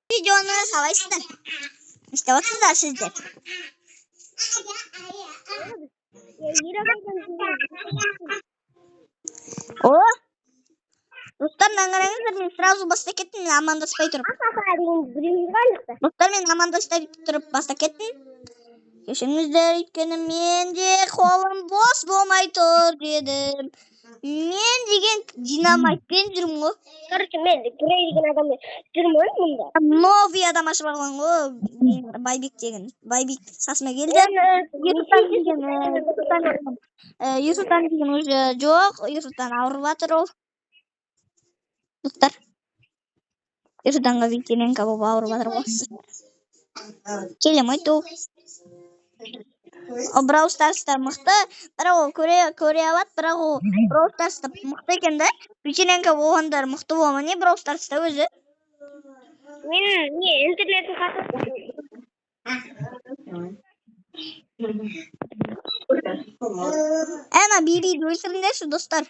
Videonu қалайсыздар? Не істеп отырсыздар сіздер? О, достар, қараңыздар, мен сразу баста кеттім, мен амандаспай тұрып. Достар, мен амандаспай тұрып баста кеттім. Кешіріңіздер, өйткені менде қолым бос болмай тұр дедім. Мен деген динамайтпен жүрмін ғой. Короче, мен Грей деген адаммен жүрмін мұнда. Новый адам ашып алған ғой. Байбек деген. Байбек қасыма келді. Ерсұлтан деген уже жоқ. Ерсұлтан ауырып жатыр ол. Достар. Ерсұлтанға Витененко болып ауырып жатыр ғой. Келем айту. Brawl Stars'ta мықты, бірақ ол көре алады, бірақ ол Brawl Stars'ta мықты екен да. Витененко болғандар мықты болма, не Brawl Stars'ta өзі? Мен интернетін қатып. Әна бибиді өлтіріңдерші, достар.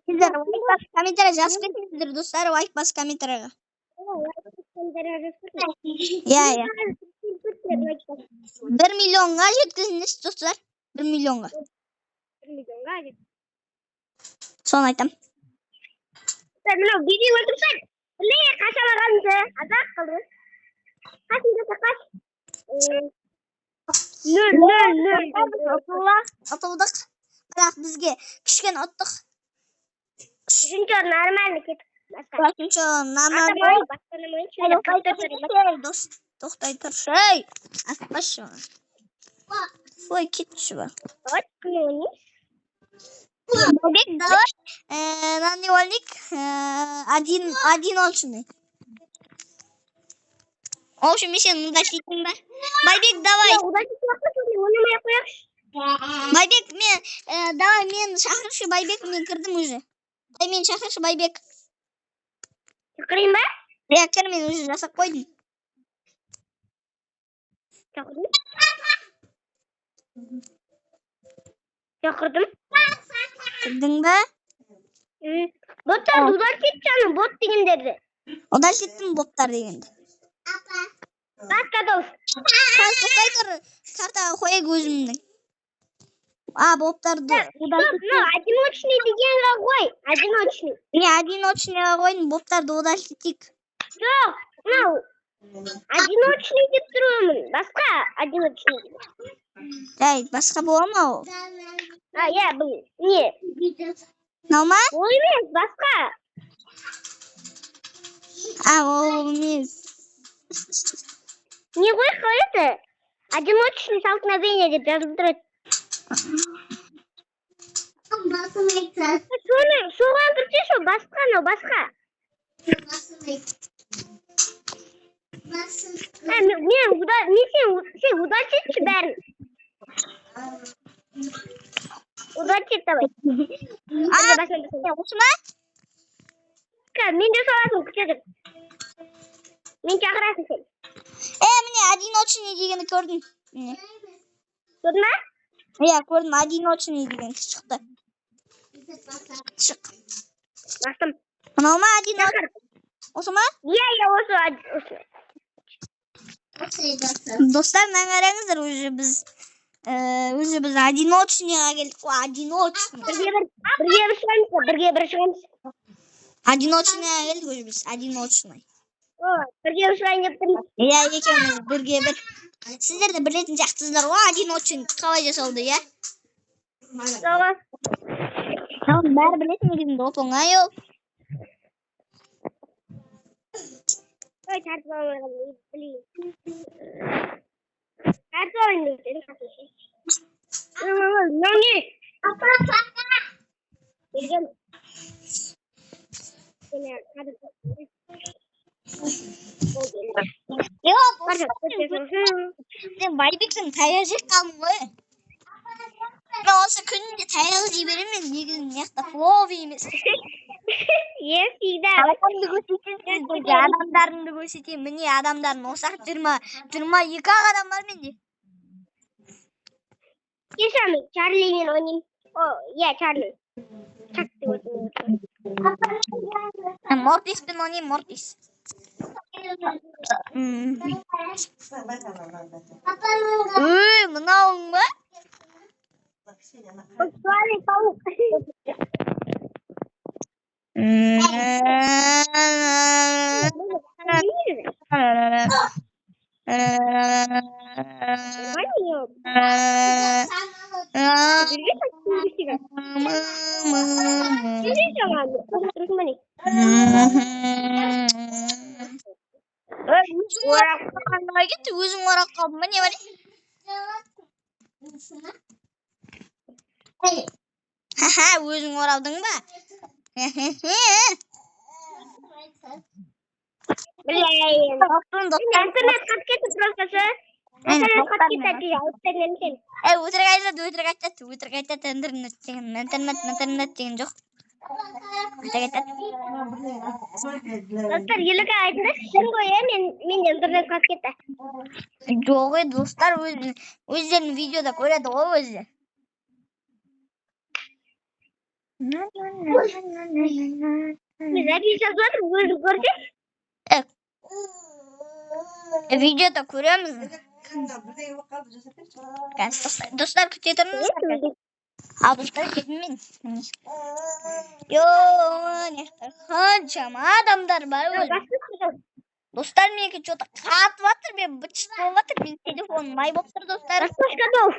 Сіздер лайк бас комментария жазып кетіңіздер, достар, лайк бас комментарияға. Иә. 1 миллионға жеткізіңіз, достар. 1 миллионға. 1 миллионға жет. Соны айтам. Мынау видео өлтірсек, қашалағанды азақ қылды. Қасында қаш. 0. Атылдық. Бірақ бізге кішкен ұттық. Үшінші нормальный кетіп. Үшінші нормальный. Тоқтай тұршы. Атпашы. Ой, кетші ба. Байбек, давай. Наневальник. Одиночный. В общем, мен сені удачливтің ба? Байбек, давай. Байбек, давай, мен шақыршы, Байбек, мен кірдім уже. Дай, мен шақыршы, Байбек. Шақырайын ба? Я кір, мен уже жасап қойдым. Шақырдым. Кірдің ба? Боттар удалить жаңы, бот дегендерді. Удалить еттім боттар дегенді. Басқа дос. Тоқтай тұр, картаға қойeg өзімнің. Боттарды удалить еттім. Одиночный дегенға қой, одиночный. Одиночныйға қойдың, боттарды удалить еттік. Жоқ, одиночный деп тұрмын, басқа одиночный. Жай, басқа бола ма ол? Иә, бұл, не? Наума? Ол емес, басқа. Ол емес. Не ғой қойды? Одиночный столкновение деп жазылып тұрады. Соған кірсе шо, басқа, басқа. Сен удалить етші бәрін. Удалить ет, давай. Осы ма? Мен де саласын күтеді. Мен шақырасың сен. Міне, одиночный дегенді көрдім. Көрдің ма? Иә, көрдім, одиночный деген шықты. Шық. Бастым. Мынау ма одиночный? Осы ма? Иә, осы. Достар, қараңыздар, уже біз одиночныйға келдік. Одиночный. Бірге бір шығамыз. Одиночныйға келдік уже біз, одиночный. Бірге бір шығайын деп тұрмыз. Иә, екеуміз бірге бір. Сіздер де білетін жақтыздар ғой, одиночный қалай жасауды, иә? Соға. Бәрі білетін негізінде оп-оңай ол. Тәртіп алмаған, білейін. Тәртіп алайын деп. Мынау не? Берген. Сен Байбектің таяқ жеп қалдың ғой. Мен осы күнінде таяқ жей беремін, негізінде мияқта флоу емес. Адамдарыңды көрсетейін. Міне адамдардың осақ 22 адам бар менде. Кешірім, Чарлимен ойнайын. Иә, Чарли. Мортиспен ойнайын, Мортис. Mынауың ба? Паук, паук. Terus mana? Lagi tuh өзің орақ қалдың ба не бар? Ха-ха, өзің оралдың ба? Блин. Интернет как кетті просто ше. Интернет как кетті жауып берген сен. Өтірік айтады, интернет деген жоқ. Өтірік айтады. Достар, елігі айтты, шын ғой, мен интернет как кетті. Жоқ, достар өздерін видеода көреді ғой өзі. Запись жазып жатыр, өзі көрсек. Видеода көреміз. Достар күте тұрыңыздар. Ал достар кетіммен. Қаншама адамдар бар өзі. Достар менікі что-то қатып жатыр, мен бытшыт болып жатыр, мен телефоным май болып тұр, достар. Рассаж готов.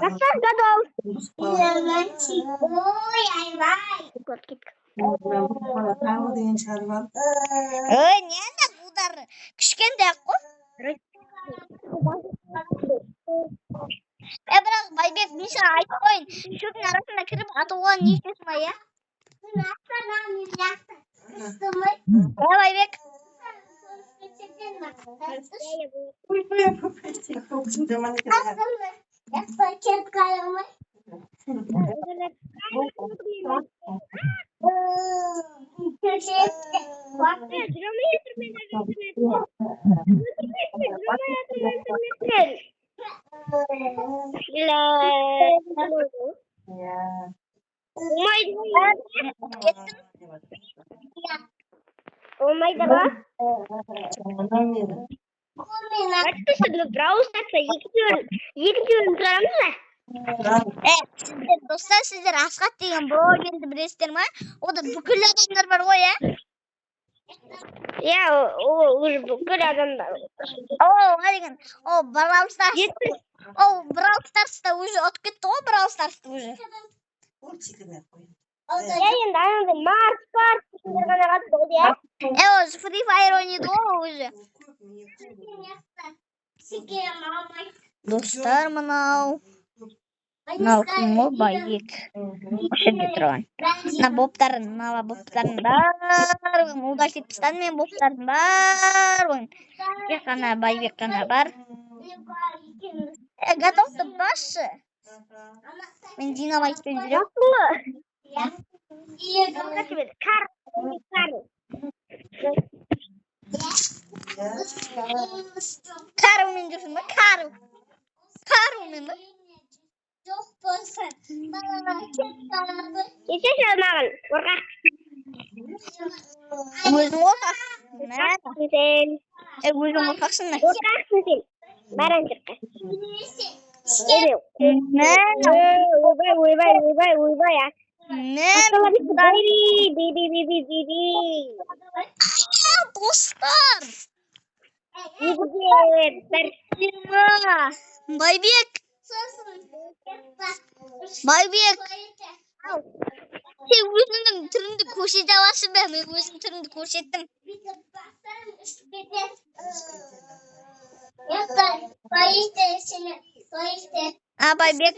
Рассаж готов. Не анда бұлдар кішкентай ақ қой. Бірақ Байбек, мен саған айтып қойын, шөптің арасына кіріп атуға не істесің ба, иә? Байбек. Olmaydı bak. Arkadaşlar browse taksa екінші бөлім тұрамыз ба? Сіздер достар, сіздер Асқат деген блогерді білесіздер ма? Ода бүкіл адамдар бар ғой, иә? Иә, уже бүкіл адамдар. Деген, Brawl Starс'та уже отып кетті ғой, Brawl Stars'та уже. Иә, енді анандай Марс сендер ғана қатысты ғой, иә? Өзі Free Fire ойнайды ғой уже. Достар, мынау кім ол? Байбек. Жерде тұрған. Мына боптарын барлығын удалить етіп тастадым мен, боптардың барлығын. Тек қана Байбек қана бар. Готовты басшы. Мен динамайтпен жүрем. Карумен жүрсің ба? Карумен ба? Жоқ болсын. Кешеші маған, қорқақ. Өзің қорқақсың. Өзің қорқақсың. Қорқақсың сен. Баран шыққа. Ойбай. Достар. Байбек. Сен өзіңнің түріңді көрсете аласың ба? Мен өзім түрімді көрсеттім. Байбек.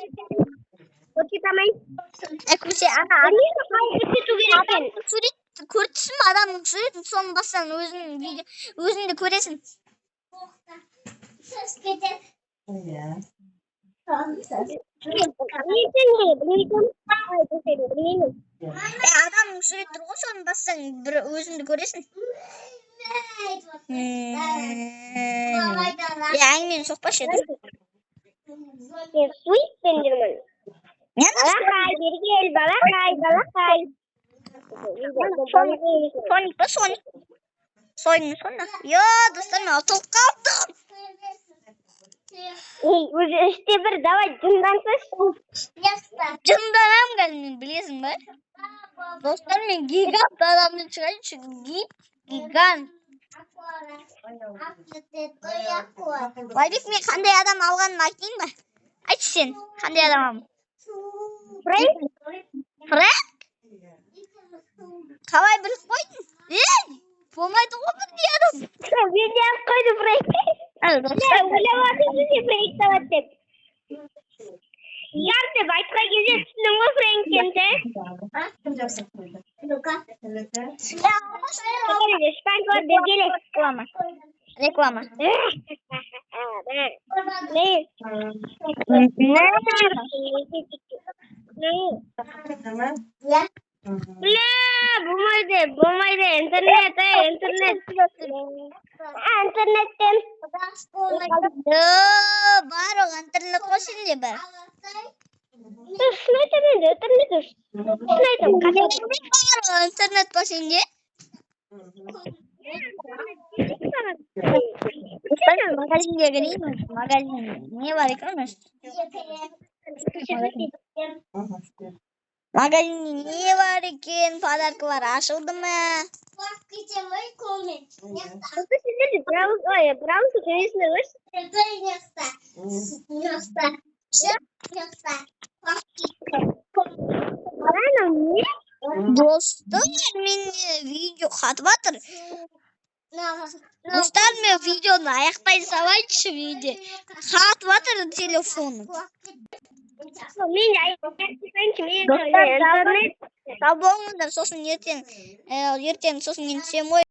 Көрсетсің ба адамның суретін, соны бассаң өзіңді көресің. Адамның сурет тұр ғой, соны бассаң өзіңді көресің. Әңгімені соқпашы еді. Балақай. Соник па, Соник? Soyunmuş onda. Yo dostlar ben atılıp kaldım. Уже işte bir давай жындансыз. Canım gelmiyor biliyorsun be. Dostlar ben gigant adamdan çıkayım çünkü gigant. Vaydik mi kanday adam algan bakayım mı? Açsın kanday adam. Frank. Frank? Kavay bir koydun. Olmaydı o bir diyorum. Videom koydu Frank. Evet dostlar. Ойлаватырсыз Frank дават деп. Ярты байтқа кезде түсіндің ғой Фрэнкенді? Шпанкалар бергелі. Реклама. Бля, болмайды. Интернет. Интернеттен. Бар ол интернет қосың де бар. Шын айтам енді, интернет дұрыс. Шын айтам. Бар ол интернет қосың де. Магазинге кірейін. Магазин не бар екен осы? Магазинде не бар екен? Подаркалар ашылды ма? Сіздерде браузер жүйесінде көрсіз? Анам не? Dostlar men video қатып жатыр. Dostlar men videoni аяқтай салайыншы video. Қатып жатыр телефоным. Мен Сау болыңыздар сосын ертең сосын ертең сосын мен түсем ғой.